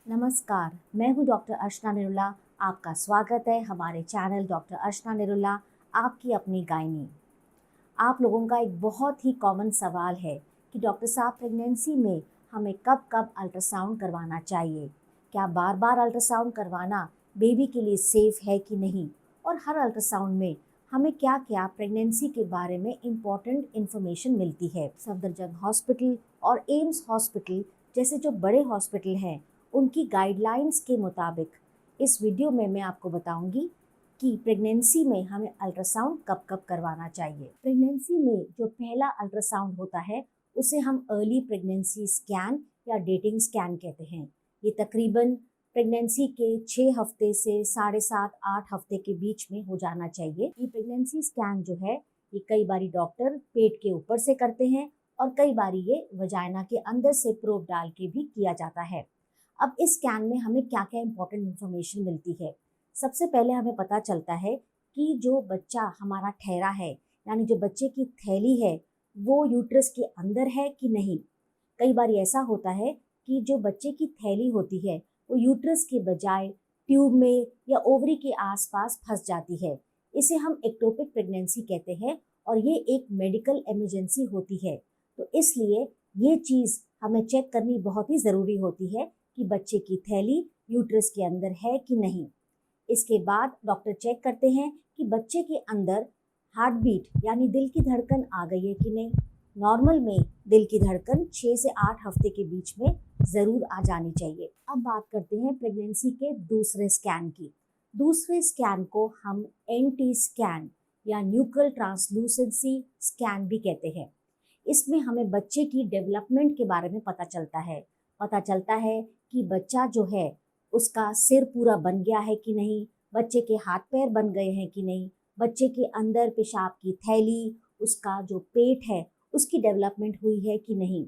नमस्कार, मैं हूँ डॉक्टर अर्चना निरुला। आपका स्वागत है हमारे चैनल डॉक्टर अर्चना निरुला, आपकी अपनी गायनी। आप लोगों का एक बहुत ही कॉमन सवाल है कि डॉक्टर साहब प्रेगनेंसी में हमें कब कब अल्ट्रासाउंड करवाना चाहिए? क्या बार बार अल्ट्रासाउंड करवाना बेबी के लिए सेफ है कि नहीं? और हर अल्ट्रासाउंड में हमें क्या क्या प्रेगनेंसी के बारे में इम्पॉर्टेंट इन्फॉर्मेशन मिलती है? सफदरजंग हॉस्पिटल और एम्स हॉस्पिटल जैसे जो बड़े हॉस्पिटल हैं, उनकी गाइडलाइंस के मुताबिक इस वीडियो में मैं आपको बताऊंगी कि प्रेगनेंसी में हमें अल्ट्रासाउंड कब कब करवाना चाहिए। प्रेगनेंसी में जो पहला अल्ट्रासाउंड होता है उसे हम अर्ली प्रेगनेंसी स्कैन या डेटिंग स्कैन कहते हैं। ये तकरीबन प्रेगनेंसी के 6 हफ्ते से 7.5-8 हफ्ते के बीच में हो जाना चाहिए। ये प्रेगनेंसी स्कैन जो है ये कई बारी डॉक्टर पेट के ऊपर से करते हैं और कई बारी ये वजाइना के अंदर से प्रोब डाल के भी किया जाता है। अब इस स्कैन में हमें क्या क्या इंपॉर्टेंट इन्फॉर्मेशन मिलती है? सबसे पहले हमें पता चलता है कि जो बच्चा हमारा ठहरा है, यानी जो बच्चे की थैली है, वो यूट्रस के अंदर है कि नहीं। कई बार ऐसा होता है कि जो बच्चे की थैली होती है वो यूट्रस के बजाय ट्यूब में या ओवरी के आसपास फंस जाती है। इसे हम एक्टोपिक प्रेगनेंसी कहते हैं और ये एक मेडिकल इमरजेंसी होती है। तो इसलिए ये चीज़ हमें चेक करनी बहुत ही ज़रूरी होती है कि बच्चे की थैली यूट्रस के अंदर है कि नहीं। इसके बाद डॉक्टर चेक करते हैं कि बच्चे के अंदर हार्ट बीट यानी दिल की धड़कन आ गई है कि नहीं। नॉर्मल में दिल की धड़कन 6 से 8 हफ्ते के बीच में ज़रूर आ जानी चाहिए। अब बात करते हैं प्रेगनेंसी के दूसरे स्कैन की। दूसरे स्कैन को हम NT स्कैन या न्यूक्लियर ट्रांसलूसेंसी स्कैन भी कहते हैं। इसमें हमें बच्चे की डेवलपमेंट के बारे में पता चलता है कि बच्चा जो है उसका सिर पूरा बन गया है कि नहीं, बच्चे के हाथ पैर बन गए हैं कि नहीं, बच्चे के अंदर पेशाब की थैली, उसका जो पेट है उसकी डेवलपमेंट हुई है कि नहीं।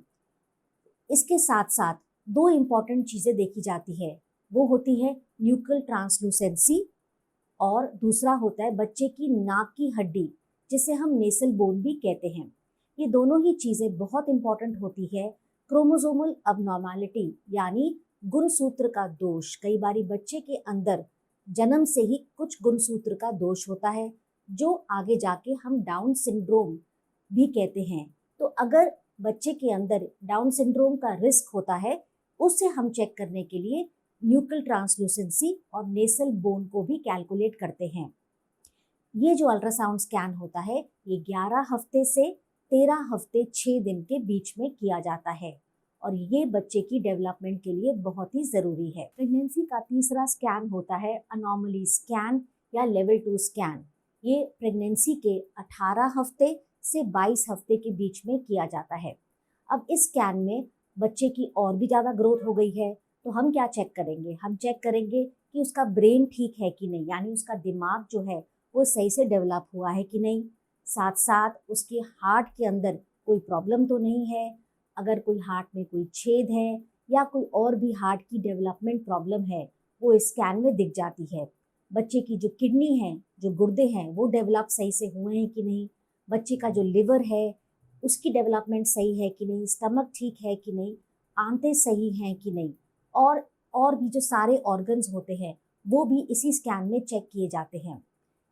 इसके साथ साथ दो इम्पॉर्टेंट चीज़ें देखी जाती है, वो होती है न्यूक्लियर ट्रांसलूसेंसी और दूसरा होता है बच्चे की नाक की हड्डी, जिसे हम नेसल बोन भी कहते हैं। ये दोनों ही चीज़ें बहुत इंपॉर्टेंट होती है। क्रोमोसोमल अबनॉर्मैलिटी यानी गुणसूत्र का दोष, कई बारी बच्चे के अंदर जन्म से ही कुछ गुणसूत्र का दोष होता है जो आगे जाके हम डाउन सिंड्रोम भी कहते हैं। तो अगर बच्चे के अंदर डाउन सिंड्रोम का रिस्क होता है, उसे हम चेक करने के लिए न्यूक्लियर ट्रांसलूसेंसी और नेसल बोन को भी कैलकुलेट करते हैं। ये जो अल्ट्रासाउंड स्कैन होता है ये 11 हफ्ते से 13 हफ्ते 6 दिन के बीच में किया जाता है और ये बच्चे की डेवलपमेंट के लिए बहुत ही ज़रूरी है। प्रेगनेंसी का तीसरा स्कैन होता है अनोमली स्कैन या लेवल 2 स्कैन। ये प्रेगनेंसी के 18 हफ्ते से 22 हफ्ते के बीच में किया जाता है। अब इस स्कैन में बच्चे की और भी ज़्यादा ग्रोथ हो गई है, तो हम क्या चेक करेंगे? हम चेक करेंगे कि उसका ब्रेन ठीक है कि नहीं, यानी उसका दिमाग जो है वो सही से डेवलप हुआ है कि नहीं। साथ साथ उसके हार्ट के अंदर कोई प्रॉब्लम तो नहीं है। अगर कोई हार्ट में कोई छेद है या कोई और भी हार्ट की डेवलपमेंट प्रॉब्लम है वो इस स्कैन में दिख जाती है। बच्चे की जो किडनी है, जो गुर्दे हैं, वो डेवलप सही से हुए हैं कि नहीं। बच्चे का जो लिवर है उसकी डेवलपमेंट सही है कि नहीं, स्टमक ठीक है कि नहीं, आंतें सही हैं कि नहीं, और भी जो सारे ऑर्गन्स होते हैं वो भी इसी स्कैन में चेक किए जाते हैं।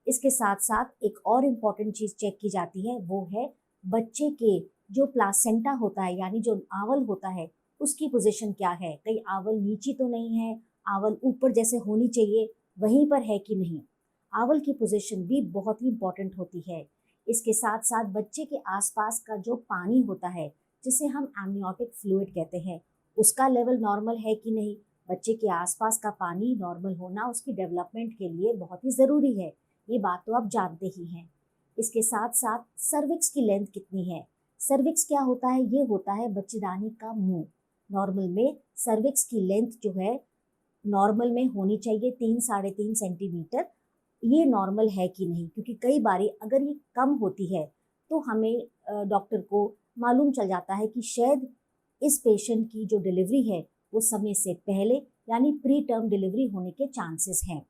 इसके साथ साथ एक और इम्पॉर्टेंट चीज़ चेक की जाती है, वो है बच्चे के जो प्लासेंटा होता है यानी जो आवल होता है उसकी पोजीशन क्या है। कहीं आवल नीचे तो नहीं है, आवल ऊपर जैसे होनी चाहिए वहीं पर है कि नहीं। आवल की पोजीशन भी बहुत ही इम्पॉर्टेंट होती है। इसके साथ साथ बच्चे के आसपास का जो पानी होता है जिसे हम एमनियोटिक फ्लूइड कहते हैं, उसका लेवल नॉर्मल है कि नहीं। बच्चे के आसपास का पानी नॉर्मल होना उसकी डेवलपमेंट के लिए बहुत ही ज़रूरी है, ये बात तो आप जानते ही हैं। इसके साथ साथ सर्विक्स की लेंथ कितनी है। सर्विक्स क्या होता है? ये होता है बच्चेदानी का मुंह। नॉर्मल में सर्विक्स की लेंथ जो है नॉर्मल में होनी चाहिए 3-3.5 सेंटीमीटर। ये नॉर्मल है कि नहीं, क्योंकि कई बारी अगर ये कम होती है तो हमें डॉक्टर को मालूम चल जाता है कि शायद इस पेशेंट की जो डिलीवरी है वो समय से पहले यानी प्री टर्म डिलीवरी होने के चांसेस हैं।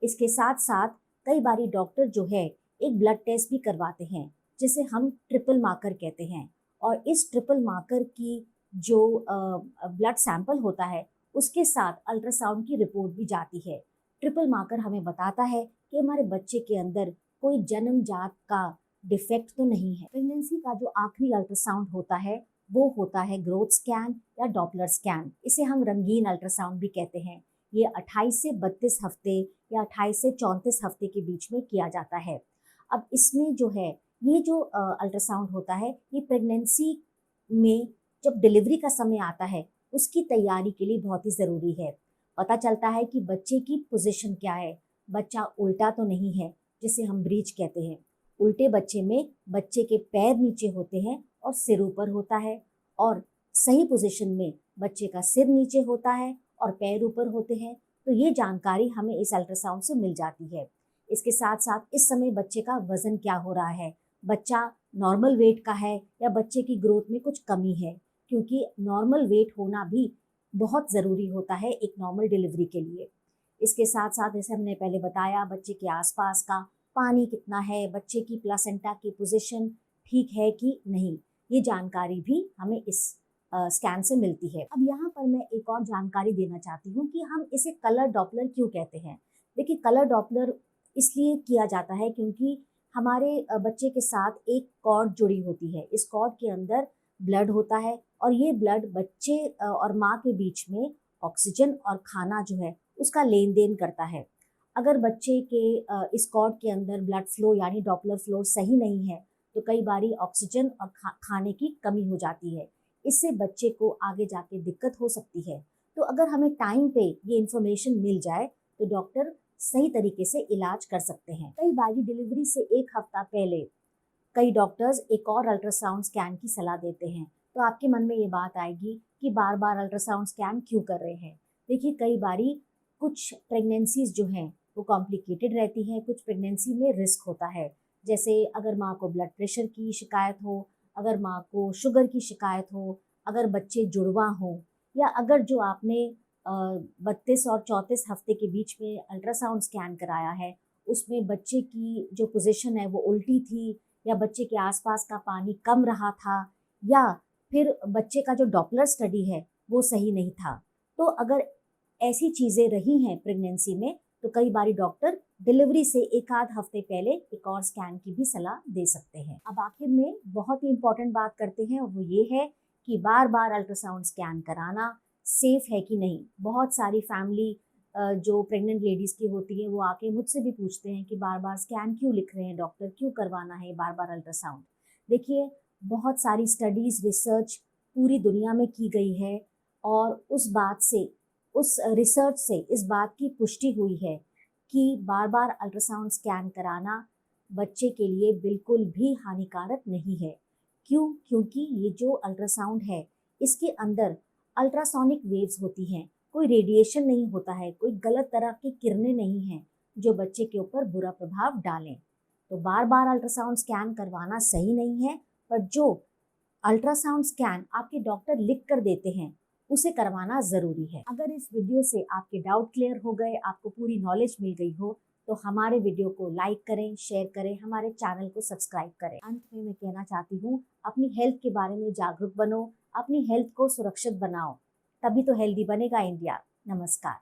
इसके साथ साथ कई बारी डॉक्टर जो है एक ब्लड टेस्ट भी करवाते हैं जिसे हम ट्रिपल मार्कर कहते हैं, और इस ट्रिपल मार्कर की जो ब्लड सैंपल होता है उसके साथ अल्ट्रासाउंड की रिपोर्ट भी जाती है। ट्रिपल मार्कर हमें बताता है कि हमारे बच्चे के अंदर कोई जन्मजात का डिफेक्ट तो नहीं है। प्रेगनेंसी का जो आखिरी अल्ट्रासाउंड होता है वो होता है ग्रोथ स्कैन या डॉपलर स्कैन। इसे हम रंगीन अल्ट्रासाउंड भी कहते हैं। ये 28 से 32 हफ्ते या 28 से 34 हफ्ते के बीच में किया जाता है। अब इसमें जो है ये जो अल्ट्रासाउंड होता है ये प्रेगनेंसी में जब डिलीवरी का समय आता है उसकी तैयारी के लिए बहुत ही ज़रूरी है। पता चलता है कि बच्चे की पोजीशन क्या है, बच्चा उल्टा तो नहीं है जिसे हम ब्रीच कहते हैं। उल्टे बच्चे में बच्चे के पैर नीचे होते हैं और सिर ऊपर होता है, और सही पोजीशन में बच्चे का सिर नीचे होता है और पैर ऊपर होते हैं। तो ये जानकारी हमें इस अल्ट्रासाउंड से मिल जाती है। इसके साथ साथ इस समय बच्चे का वजन क्या हो रहा है, बच्चा नॉर्मल वेट का है या बच्चे की ग्रोथ में कुछ कमी है, क्योंकि नॉर्मल वेट होना भी बहुत ज़रूरी होता है एक नॉर्मल डिलीवरी के लिए। इसके साथ साथ जैसे हमने पहले बताया बच्चे के आसपास का पानी कितना है, बच्चे की प्लासेंटा की पोजीशन ठीक है कि नहीं, ये जानकारी भी हमें इस स्कैन से मिलती है। अब यहाँ पर मैं एक और जानकारी देना चाहती हूँ कि हम इसे कलर डॉपलर क्यों कहते हैं। देखिए कलर डॉपलर इसलिए किया जाता है क्योंकि हमारे बच्चे के साथ एक कॉर्ड जुड़ी होती है। इस कॉर्ड के अंदर ब्लड होता है और ये ब्लड बच्चे और माँ के बीच में ऑक्सीजन और खाना जो है उसका लेन देन करता है। अगर बच्चे के इस कॉर्ड के अंदर ब्लड फ्लो यानी डॉपलर फ्लो सही नहीं है तो कई बारी ऑक्सीजन और खाने की कमी हो जाती है। इससे बच्चे को आगे जाके दिक्कत हो सकती है। तो अगर हमें टाइम पे ये इन्फॉर्मेशन मिल जाए तो डॉक्टर सही तरीके से इलाज कर सकते हैं। कई बारी डिलीवरी से एक हफ्ता पहले कई डॉक्टर्स एक और अल्ट्रासाउंड स्कैन की सलाह देते हैं। तो आपके मन में ये बात आएगी कि बार बार अल्ट्रासाउंड स्कैन क्यों कर रहे हैं। देखिए कई बारी कुछ प्रेगनेंसीज जो हैं वो कॉम्प्लिकेटेड रहती हैं, कुछ प्रेगनेंसी में रिस्क होता है। जैसे अगर माँ को ब्लड प्रेशर की शिकायत हो, अगर माँ को शुगर की शिकायत हो, अगर बच्चे जुड़वा हों, या अगर जो आपने 32 और 34 हफ्ते के बीच में अल्ट्रासाउंड स्कैन कराया है उसमें बच्चे की जो पोजीशन है वो उल्टी थी, या बच्चे के आसपास का पानी कम रहा था, या फिर बच्चे का जो डॉपलर स्टडी है वो सही नहीं था। तो अगर ऐसी चीज़ें रही हैं प्रेगनेंसी में तो कई बारी डॉक्टर डिलीवरी से एक आध हफ्ते पहले एक और स्कैन की भी सलाह दे सकते हैं। अब आखिर में बहुत ही इंपॉर्टेंट बात करते हैं और वो ये है कि बार बार अल्ट्रासाउंड स्कैन कराना सेफ है कि नहीं। बहुत सारी फैमिली जो प्रेग्नेंट लेडीज़ की होती है वो आके मुझसे भी पूछते हैं कि बार बार स्कैन क्यों लिख रहे हैं डॉक्टर, क्यों करवाना है बार बार अल्ट्रासाउंड। देखिए बहुत सारी स्टडीज़ रिसर्च पूरी दुनिया में की गई है और उस रिसर्च से इस बात की पुष्टि हुई है कि बार बार अल्ट्रासाउंड स्कैन कराना बच्चे के लिए बिल्कुल भी हानिकारक नहीं है। क्यों? क्योंकि ये जो अल्ट्रासाउंड है इसके अंदर अल्ट्रासोनिक वेव्स होती हैं, कोई रेडिएशन नहीं होता है, कोई गलत तरह की किरणें नहीं हैं जो बच्चे के ऊपर बुरा प्रभाव डालें। तो बार बार अल्ट्रासाउंड स्कैन करवाना सही नहीं है, पर जो अल्ट्रासाउंड स्कैन आपके डॉक्टर लिख कर देते हैं उसे करवाना ज़रूरी है। अगर इस वीडियो से आपके डाउट क्लियर हो गए, आपको पूरी नॉलेज मिल गई हो तो हमारे वीडियो को लाइक करें, शेयर करें, हमारे चैनल को सब्सक्राइब करें। अंत में मैं कहना चाहती हूँ अपनी हेल्थ के बारे में जागरूक बनो, अपनी हेल्थ को सुरक्षित बनाओ, तभी तो हेल्दी बनेगा इंडिया। नमस्कार।